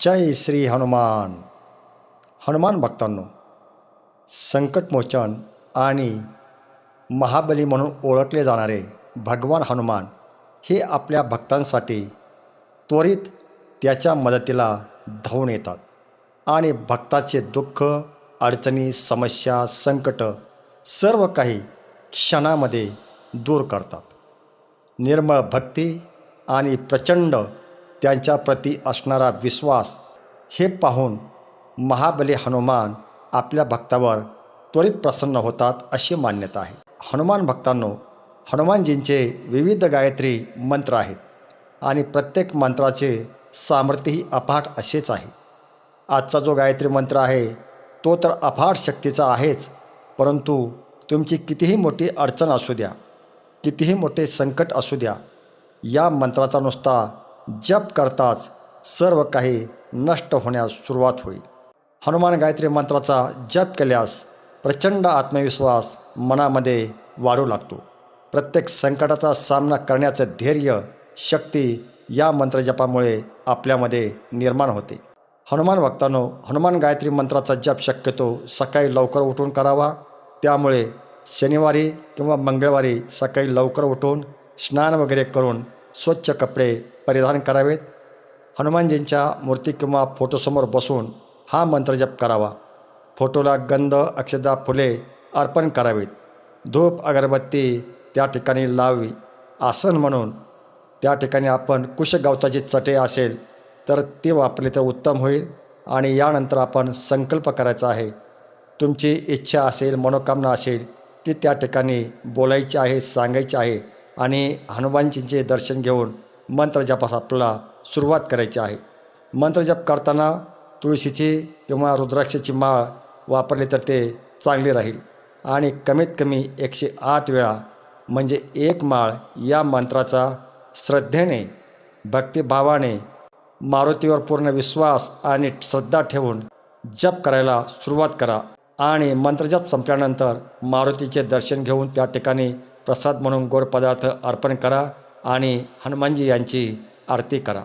जय श्री हनुमान. हनुमान भक्तांनो, संकटमोचन आणि महाबली म्हणून ओळखले जाणारे भगवान हनुमान हे आपल्या भक्तांसाठी त्वरित त्याच्या मदतीला धावून येतात आणि भक्ताचे दुःख, अडचणी, समस्या, संकट सर्व काही क्षणामध्ये दूर करतात. निर्मळ भक्ती आणि प्रचंड त्यांच्याप्रती असणारा विश्वास हे पाहून महाबली हनुमान आपल्या भक्तावर त्वरित प्रसन्न होतात अशी मान्यता आहे. हनुमान भक्तांनो, हनुमानजींचे विविध गायत्री मंत्र आहेत आणि प्रत्येक मंत्राचे सामर्थ्यही अफाट असेच आहे. आजचा जो गायत्री मंत्र आहे तो तर अफाट शक्तीचा आहेच, परंतु तुमची कितीही मोठी अडचण असू द्या, कितीही मोठे संकट असू द्या, या मंत्राचा नुसता जप करताच सर्व काही नष्ट होण्यास सुरुवात होईल. हनुमान गायत्री मंत्राचा जप केल्यास प्रचंड आत्मविश्वास मनामध्ये वाढू लागतो. प्रत्येक संकटाचा सामना करण्याचं धैर्य, शक्ती या मंत्रजपामुळे आपल्यामध्ये निर्माण होते. हनुमान भक्तांनो, हनुमान गायत्री मंत्राचा जप शक्यतो सकाळी लवकर उठून करावा. त्यामुळे शनिवारी किंवा मंगळवारी सकाळी लवकर उठून स्नान वगैरे करून स्वच्छ कपडे परिधान करावेत. हनुमानजींच्या मूर्ती किंवा फोटोसमोर बसून हा मंत्रजप करावा. फोटोला गंध, अक्षता, फुले अर्पण करावीत. धूप, अगरबत्ती त्या ठिकाणी लावावी. आसन म्हणून त्या ठिकाणी आपण कुशगवताची चटे असेल तर ते वापरले तर उत्तम होईल. आणि यानंतर आपण संकल्प करायचा आहे. तुमची इच्छा असेल, मनोकामना असेल ती त्या ठिकाणी बोलायची आहे, सांगायची आहे आणि हनुमानजींचे दर्शन घेऊन मंत्रजपास आपल्याला सुरुवात करायची आहे. मंत्रजप करताना तुळशीची किंवा रुद्राक्षाची माळ वापरली तर ते चांगले राहील. आणि कमीत कमी 108 वेळा म्हणजे एक माळ या मंत्राचा श्रद्धेने, भक्तिभावाने, मारुतीवर पूर्ण विश्वास आणि श्रद्धा ठेवून जप करायला सुरुवात करा. आणि मंत्रजप संपल्यानंतर मारुतीचे दर्शन घेऊन त्या ठिकाणी प्रसाद म्हणून गोड पदार्थ अर्पण करा आणि हनुमानजी यांची आरती करा.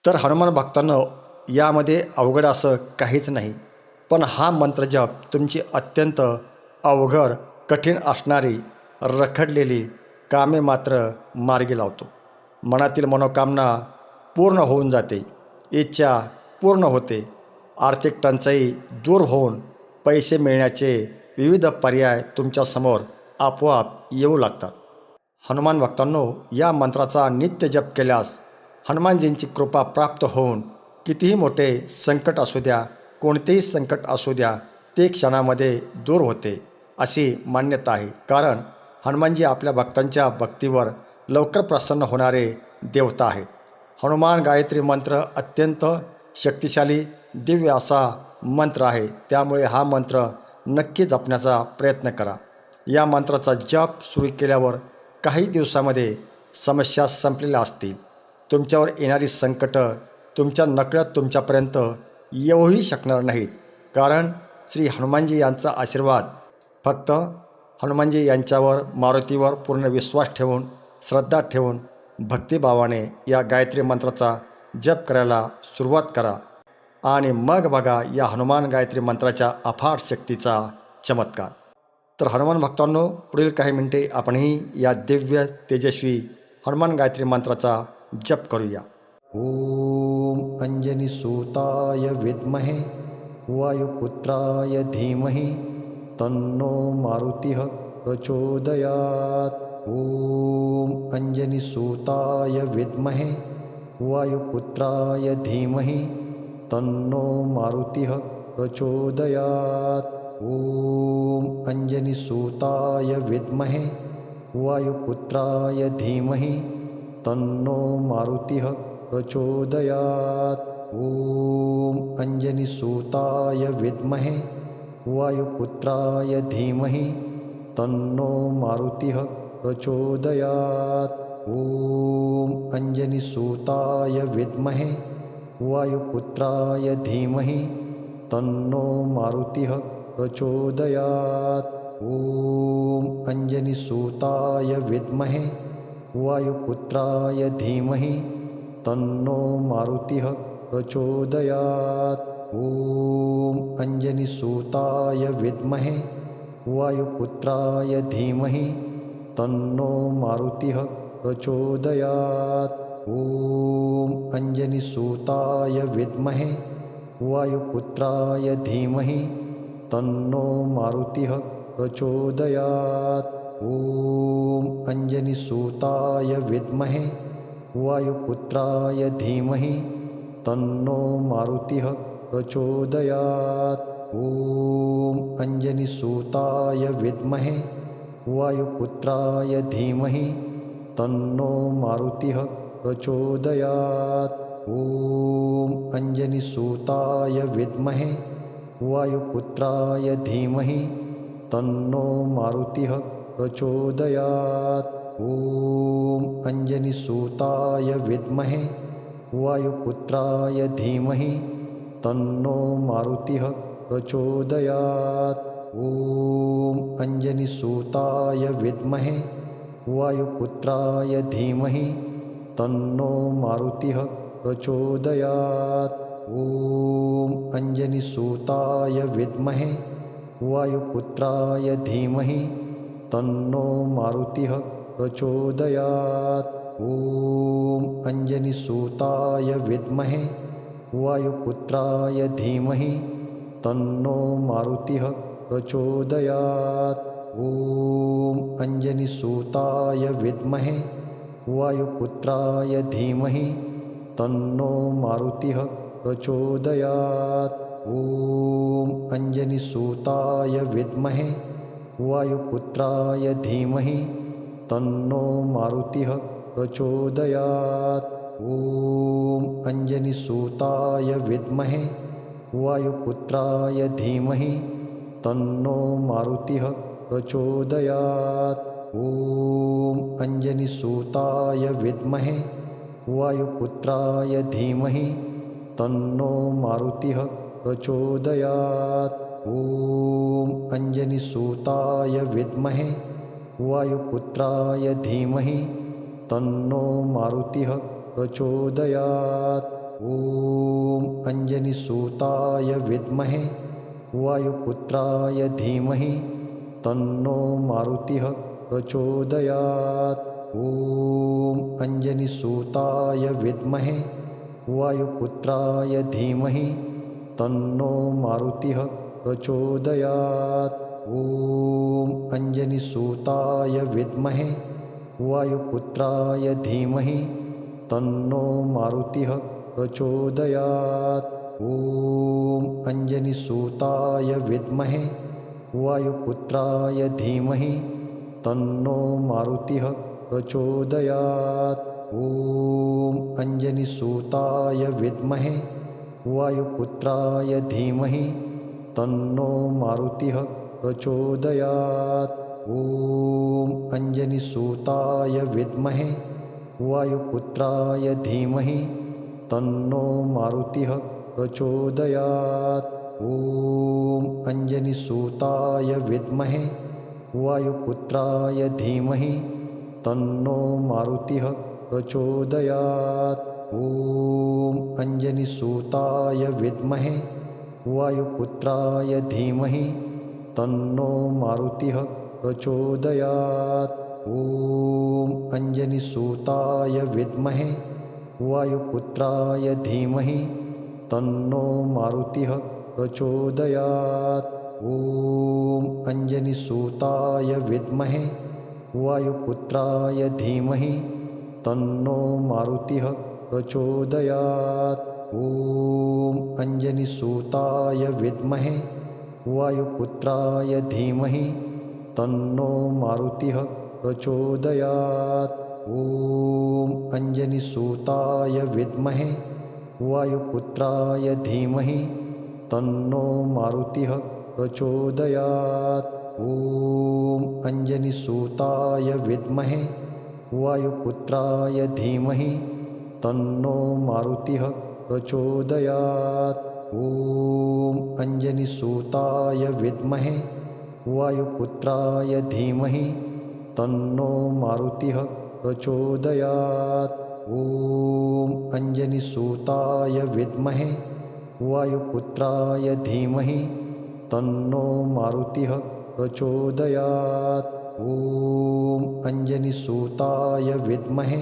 तर हनुमान भक्तांनो, यामध्ये अवघड असं काहीच नाही, पण हा मंत्रजप तुमची अत्यंत अवघड, कठीण असणारी रखडलेली कामे मात्र मार्गी लावतो. मनातील मनोकामना पूर्ण होऊन जाते, इच्छा पूर्ण होते, आर्थिक टंचाई दूर होऊन पैसे मिळण्याचे विविध पर्याय तुमच्यासमोर आपोआप येऊ लागतात. हनुमान भक्तांनो, या मंत्राचा नित्य जप केल्यास हनुमानजींची कृपा प्राप्त होऊन कितीही मोठे संकट असू द्या, कोणतेही संकट असू द्या, ते क्षणामध्ये दूर होते अशी मान्यता आहे. कारण हनुमानजी आपल्या भक्तांच्या भक्तीवर लवकर प्रसन्न होणारे देवता आहेत. हनुमान गायत्री मंत्र अत्यंत शक्तिशाली, दिव्य असा मंत्र आहे. त्यामुळे हा मंत्र नक्की जपण्याचा प्रयत्न करा. या मंत्राचा जप सुरू केल्यावर काही दिवसामध्ये समस्या संपलेल्या असतील. तुमच्यावर येणारी संकटं तुमच्या नकळत तुमच्यापर्यंत येऊही शकणार नाहीत. कारण श्री हनुमानजी यांचा आशीर्वाद फक्त हनुमानजी यांच्यावर, मारुतीवर पूर्ण विश्वास ठेवून, श्रद्धा ठेवून, भक्तिभावाने या गायत्री मंत्राचा जप करायला सुरुवात करा आणि मग बघा या हनुमान गायत्री मंत्राच्या अफाट शक्तीचा चमत्कार. तर हनुमान भक्तांनो, पुढील काही मिनिटे आपणही या दिव्य तेजस्वी हनुमान गायत्री मंत्राचा जप करूया. ओम अंजनी सूताय विद्महे वायुपुत्राय धीमहि तन्नो मारुतिः प्रचोदयात्. ओम अंजनी सूताय विद्महे वायुपुत्राय धीमहि तन्नो मारुतिः प्रचोदयात्. ओम अंजनी सूताय विद्महे वायुपुत्राय धीमहि तन्नो मारुतिः प्रचोदयात्. ओम अंजनी सूताय विद्महे वायुपुत्राय धीमहि तन्नो मारुतिः प्रचोदयात्. ओम अंजनी सूताय विद्महे वायुपुत्राय धीमहि तन्नो मारुतिः प्रचोदयात्. ओम अंजनी सूताय विद्महे वायुपुत्राय धीमहि तन्नो मारुतिः प्रचोदयात्। ॐ अंजनीसुताय विद्महे वायुपुत्राय धीमहि तन्नो मारुतिः प्रचोदयात्। ॐ अंजनीसुताय विद्महे वायुपुत्राय धीमहि तन्नो मारुतिः प्रचोदयात्। ॐ अंजनीसुताय विद्महे वायुपुत्राय धीमहि तन्नो मारुतिः प्रचोदयात्। ॐ अंजनीसुताय विद्महे वायुपुत्राय धीमहि तन्नो मारुतिः प्रचोदयात्। ॐ अंजनीसुताय विद्महे वायुपुत्राय धीमहि तन्नो मारुतिः प्रचोदयात्। ॐ अंजनीसुताय विद्महे वायुपुत्राय धीमहि तन्नो मारुतिः प्रचोदयात्। ॐ अंजनीसुताय विद्महे वायुपुत्राय धीमहि तन्नो मारुतिः प्रचोदयात्। ॐ अंजनीसुताय विद्महे वायुपुत्राय धीमहि तन्नो मारुतिः प्रचोदयात्। ॐ अंजनीसुताय विद्महे वायुपुत्राय धीमहि तन्नो मारुतिः प्रचोदयात्। ॐ अंजनीसुताय विद्महे वायुपुत्राय धीमहि तन्नो मारुतिः प्रचोदयात्। ॐ अंजनीसुताय विद्महे वायुपुत्राय धीमहि तन्नो मारुतिः प्रचोदयात्। ॐ अंजनीसुताय विद्महे वायुपुत्राय धीमहि तन्नो मारुतिः प्रचोदयात्। ॐ अंजनीसुताय विद्महे वायुपुत्राय धीमहि तन्नो मारुतिः प्रचोदयात्। ॐ अंजनीसुताय विद्महे वायुपुत्राय धीमहि तन्नो मारुतिः प्रचोदयात्। ॐ अंजनीसुताय विद्महे वायुपुत्राय धीमहि तन्नो मारुतिः प्रचोदयात्। ॐ अंजनीसुताय विद्महे वायुपुत्राय धीमहि तन्नो मारुतिः प्रचोदयात्। ॐ अंजनीसुताय विद्महे वायुपुत्राय धीमहि तन्नो मारुतिः प्रचोदयात्। ॐ अंजनीसुताय विद्महे वायुपुत्राय धीमहि तन्नो मारुतिः प्रचोदयात्। ॐ अंजनीसुताय विद्महे वायुपुत्राय धीमहि तन्नो मारुतिः प्रचोदयात्। ॐ अंजनीसुताय विद्महे वायुपुत्राय धीमहि तन्नो मारुतिः प्रचोदयात्। ॐ अंजनीसुताय विद्महे वायुपुत्राय धीमहि तन्नो मारुतिः प्रचोदयात्। ॐ अंजनीसुताय विद्महे वायुपुत्राय धीमहि तन्नो मारुतिः प्रचोदयात्। ॐ अंजनीसुताय विद्महे वायुपुत्राय धीमहि तन्नो मारुतिः प्रचोदयात्। ॐ अंजनीसुताय विद्महे वायुपुत्राय धीमहि तन्नो मारुतिः प्रचोदयात्। ॐ अंजनीसुताय विद्महे वायुपुत्राय धीमहि तन्नो मारुतिः प्रचोदयात्। ॐ अंजनीसुताय विद्महे वायुपुत्राय धीमहि तन्नो मारुतिः प्रचोदयात्। ॐ अंजनीसुताय विद्महे वायुपुत्राय धीमहि तन्नो मारुतिः प्रचोदयात्। ॐ अंजनीसुताय विद्महे वायुपुत्राय धीमहि तन्नो मारुतिः प्रचोदयात्। ॐ अंजनीसुताय विद्महे वायुपुत्राय धीमहि तन्नो मारुतिः प्रचोदयात्। ॐ अंजनीसुताय विद्महे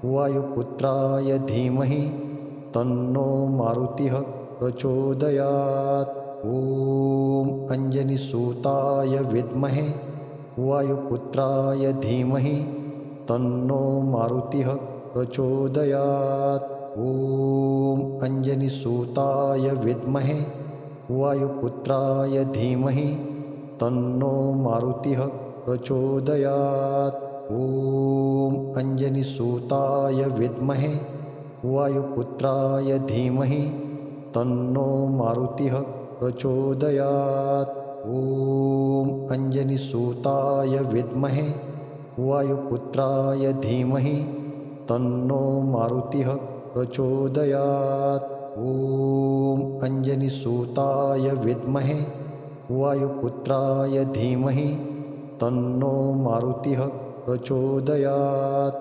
वायुपुत्राय धीमहि तन्नो मारुतिः प्रचोदयात्। ॐ अंजनीसुताय विद्महे वायुपुत्राय धीमहि तन्नो मारुतिः प्रचोदयात्। ॐ अंजनीसुताय विद्महे वायुपुत्राय धीमहि तन्नो मारुतिः प्रचोदयात्। ॐ अंजनीसुताय विद्महे वायुपुत्राय धीमहि तन्नो मारुतिः प्रचोदयात्। ॐ अंजनीसुताय विद्महे वायुपुत्राय धीमहि तन्नो मारुतिः प्रचोदयात्। ॐ अंजनीसुताय विद्महे वायुपुत्राय धीमहि तन्नो मारुतिः प्रचोदयात्।